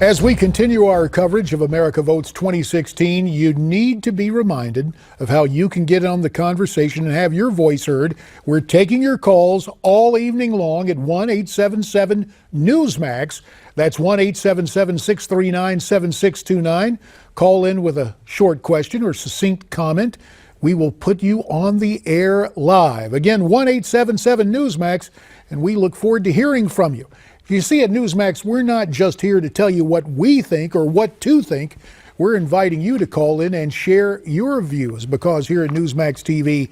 As we continue our coverage of America Votes 2016, you need to be reminded of how you can get on the conversation and have your voice heard. We're taking your calls all evening long at 1-877-Newsmax. That's 1-877-639-7629. Call in with a short question or succinct comment. We will put you on the air live. Again, 1-877-Newsmax, and we look forward to hearing from you. You see, at Newsmax, we're not just here to tell you what we think or what to think. We're inviting you to call in and share your views, because here at Newsmax TV,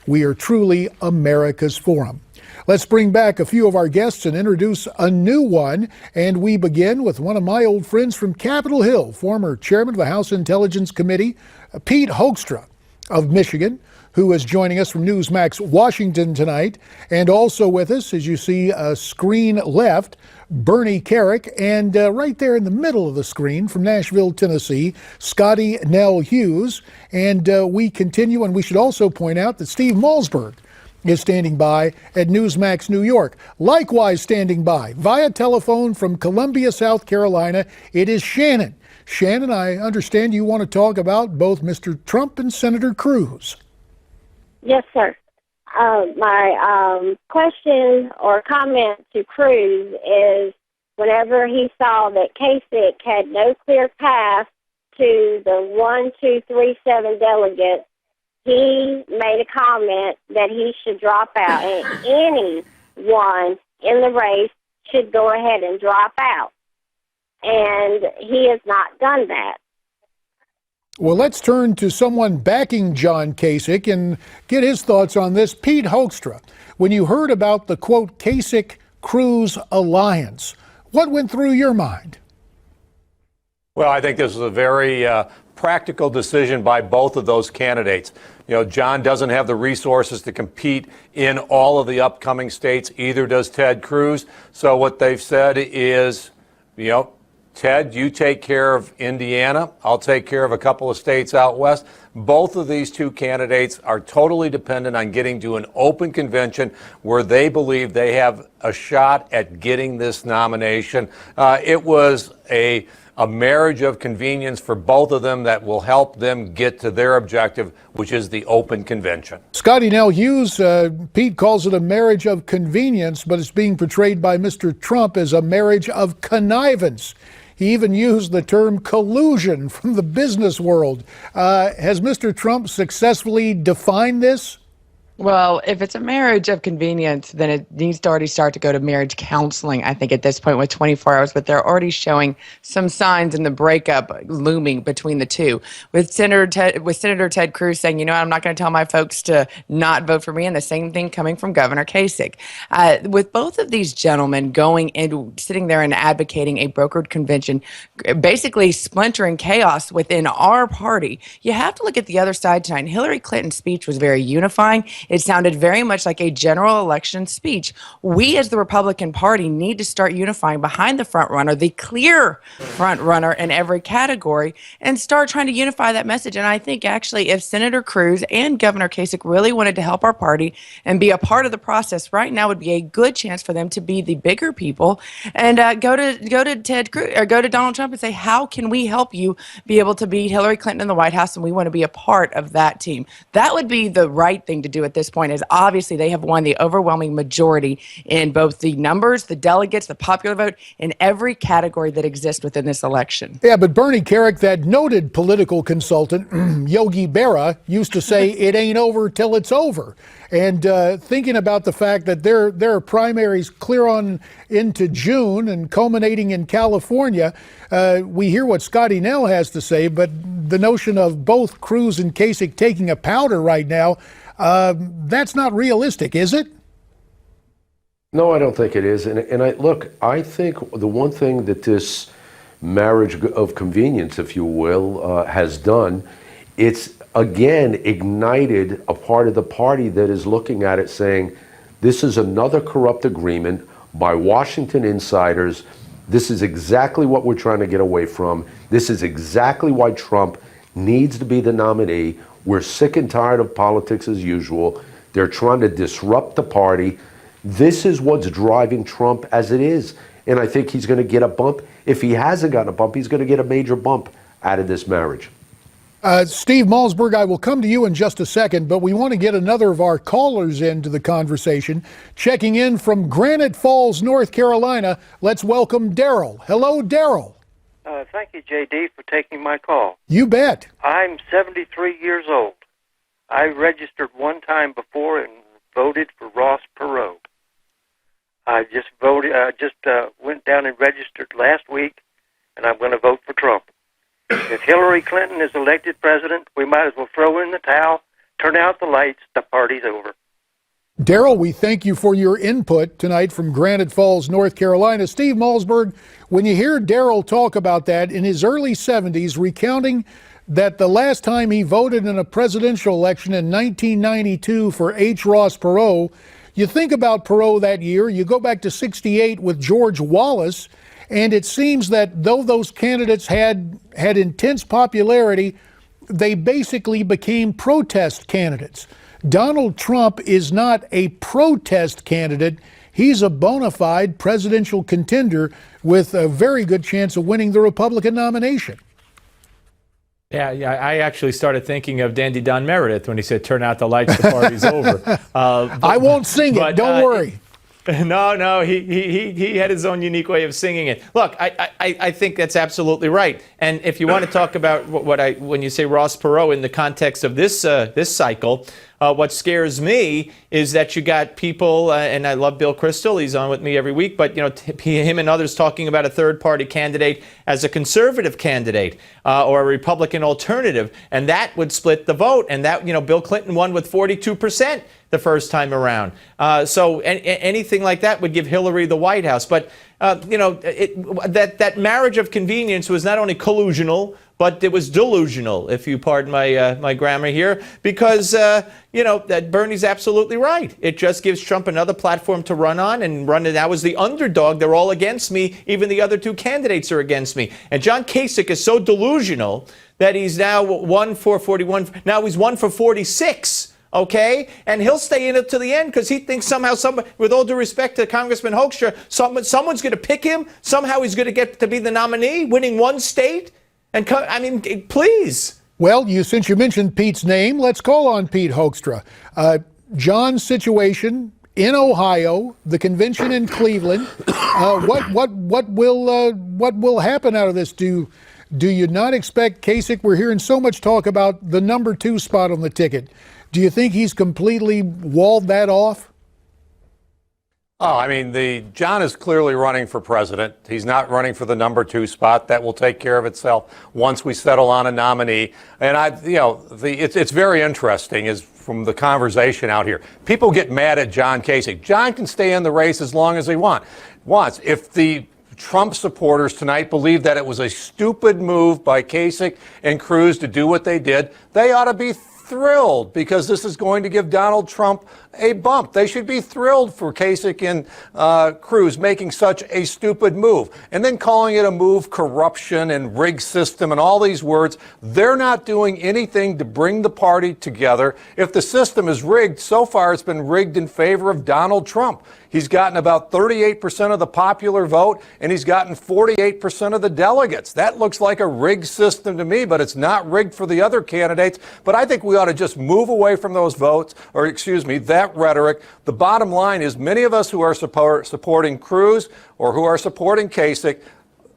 we are truly America's forum. Let's bring back a few of our guests and introduce a new one. And we begin with one of my old friends from Capitol Hill, former chairman of the House Intelligence Committee, Pete Hoekstra of Michigan, who is joining us from Newsmax Washington tonight. And also with us, as you see, screen left, Bernie Kerik, and right there in the middle of the screen from Nashville, Tennessee, Scottie Hughes. And we continue, and we should also point out that Steve Malzberg is standing by at Newsmax New York. Likewise standing by via telephone from Columbia, South Carolina, it is Shannon. Shannon, I understand you want to talk about both Mr. Trump and Senator Cruz. Yes, sir. My question or comment to Cruz is, whenever he saw that Kasich had no clear path to the 1, 2, 3, 7 delegates, he made a comment that he should drop out, and anyone in the race should go ahead and drop out. And he has not done that. Well, let's turn to someone backing John Kasich and get his thoughts on this. Pete Hoekstra, when you heard about the, quote, Kasich-Cruz alliance, what went through your mind? Well, I think this was a very practical decision by both of those candidates. You know, John doesn't have the resources to compete in all of the upcoming states, either does Ted Cruz. So what they've said is, you know, Ted, you take care of Indiana. I'll take care of a couple of states out west. Both of these two candidates are totally dependent on getting to an open convention where they believe they have a shot at getting this nomination. It was a marriage of convenience for both of them that will help them get to their objective, which is the open convention. Scottie Hughes, Pete calls it a marriage of convenience, but it's being portrayed by Mr. Trump as a marriage of connivance. He even used the term collusion from the business world. Has Mr. Trump successfully defined this? Well, if it's a marriage of convenience, then it needs to already start to go to marriage counseling, I think, at this point with 24 hours. But they're already showing some signs in the breakup looming between the two. With Senator Ted Cruz saying, you know, I'm not going to tell my folks to not vote for me, and the same thing coming from Governor Kasich. With both of these gentlemen going and sitting there and advocating a brokered convention, basically splintering chaos within our party, you have to look at the other side tonight. Hillary Clinton's speech was very unifying. It sounded very much like a general election speech. We as the Republican Party need to start unifying behind the front runner, the clear front runner in every category, and start trying to unify that message. And I think actually if Senator Cruz and Governor Kasich really wanted to help our party and be a part of the process, right now would be a good chance for them to be the bigger people and go to Ted Cruz or go to Donald Trump and say, how can we help you be able to beat Hillary Clinton in the White House? And we want to be a part of that team. That would be the right thing to do at this point, is obviously they have won the overwhelming majority in both the numbers, the delegates, the popular vote, in every category that exists within this election. Yeah, but Bernie Kerik, that noted political consultant, Yogi Berra, used to say it ain't over till it's over. And thinking about the fact that there are primaries clear on into June and culminating in California, we hear what Scottie has to say, but the notion of both Cruz and Kasich taking a powder right now, that's not realistic, is it? No, I don't think it is. And I think the one thing that this marriage of convenience, if you will, has done, it's again ignited a part of the party that is looking at it saying, this is another corrupt agreement by Washington insiders. This is exactly what we're trying to get away from. This is exactly why Trump needs to be the nominee. We're sick and tired of politics as usual. They're trying to disrupt the party. This is what's driving Trump as it is. and I think he's going to get a bump. If he hasn't gotten a bump, he's going to get a major bump out of this marriage. Steve Malzberg, I will come to you in just a second, but we want to get another of our callers into the conversation. Checking in from Granite Falls, North Carolina, let's welcome Daryl. Hello, Daryl. Thank you, JD, for taking my call. You bet. I'm 73 years old. I registered one time before and voted for Ross Perot. I just went down and registered last week, and I'm going to vote for Trump. If Hillary Clinton is elected president, we might as well throw in the towel, turn out the lights, the party's over. Daryl, we thank you for your input tonight from Granite Falls, North Carolina. Steve Malzberg, when you hear Daryl talk about that in his early 70s, recounting that the last time he voted in a presidential election in 1992 for H. Ross Perot, you think about Perot that year, you go back to 68 with George Wallace, and it seems that though those candidates had intense popularity, they basically became protest candidates. Donald Trump is not a protest candidate. He's a bona fide presidential contender with a very good chance of winning the Republican nomination. Yeah, I actually started thinking of Dandy Don Meredith when he said, "Turn out the lights, the party's over." I won't sing it, don't worry. No, he had his own unique way of singing it. Look, I think that's absolutely right. And if you want to talk about when you say Ross Perot in the context of this cycle, what scares me is that you got people, and I love Bill Kristol, he's on with me every week, but him and others talking about a third-party candidate as a conservative candidate or a Republican alternative, and that would split the vote. And that, Bill Clinton won with 42% the first time around. So anything like that would give Hillary the White House. But that marriage of convenience was not only collusional, but it was delusional, if you pardon my grammar here, because that Bernie's absolutely right. It just gives Trump another platform to run on and run it. I was the underdog. They're all against me. Even the other two candidates are against me. And John Kasich is so delusional that he's now won for 41. Now he's won for 46. Okay, and he'll stay in it to the end because he thinks somehow, with all due respect to Congressman Hoekstra, someone's going to pick him. Somehow he's going to get to be the nominee, winning one state. And please. Well, since you mentioned Pete's name, let's call on Pete Hoekstra. John's situation in Ohio, the convention in Cleveland. What will happen out of this? Do you not expect Kasich? We're hearing so much talk about the number 2 spot on the ticket. Do you think he's completely walled that off? Oh, John is clearly running for president. He's not running for the number 2 spot. That will take care of itself once we settle on a nominee. And it's very interesting is from the conversation out here. People get mad at John Kasich. John can stay in the race as long as he wants. If the Trump supporters tonight believe that it was a stupid move by Kasich and Cruz to do what they did, they ought to be thrilled because this is going to give Donald Trump a bump. They should be thrilled for Kasich and Cruz making such a stupid move. And then calling it a move, corruption and rigged system and all these words. They're not doing anything to bring the party together. If the system is rigged, so far it's been rigged in favor of Donald Trump. He's gotten about 38% of the popular vote, and he's gotten 48% of the delegates. That looks like a rigged system to me, but it's not rigged for the other candidates. But I think we ought to just move away from those votes, that rhetoric. The bottom line is many of us who are supporting Cruz or who are supporting Kasich,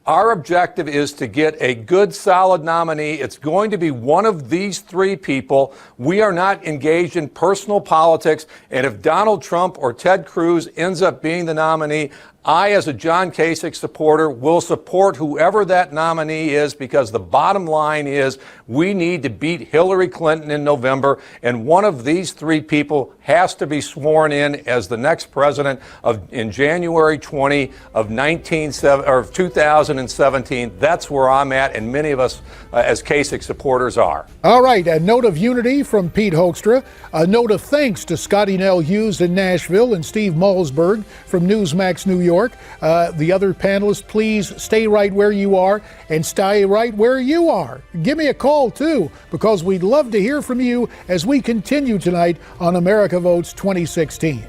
our objective is to get a good, solid nominee. It's going to be one of these 3 people. We are not engaged in personal politics. And if Donald Trump or Ted Cruz ends up being the nominee, I, as a John Kasich supporter, will support whoever that nominee is because the bottom line is we need to beat Hillary Clinton in November, and one of these 3 people has to be sworn in as the next president in January 20 of 2017. That's where I'm at, and many of us as Kasich supporters are. All right, a note of unity from Pete Hoekstra, a note of thanks to Scottie Hughes in Nashville and Steve Malzberg from Newsmax, New York. The other panelists, please stay right where you are and stay right where you are. Give me a call, too, because we'd love to hear from you as we continue tonight on America Votes 2016.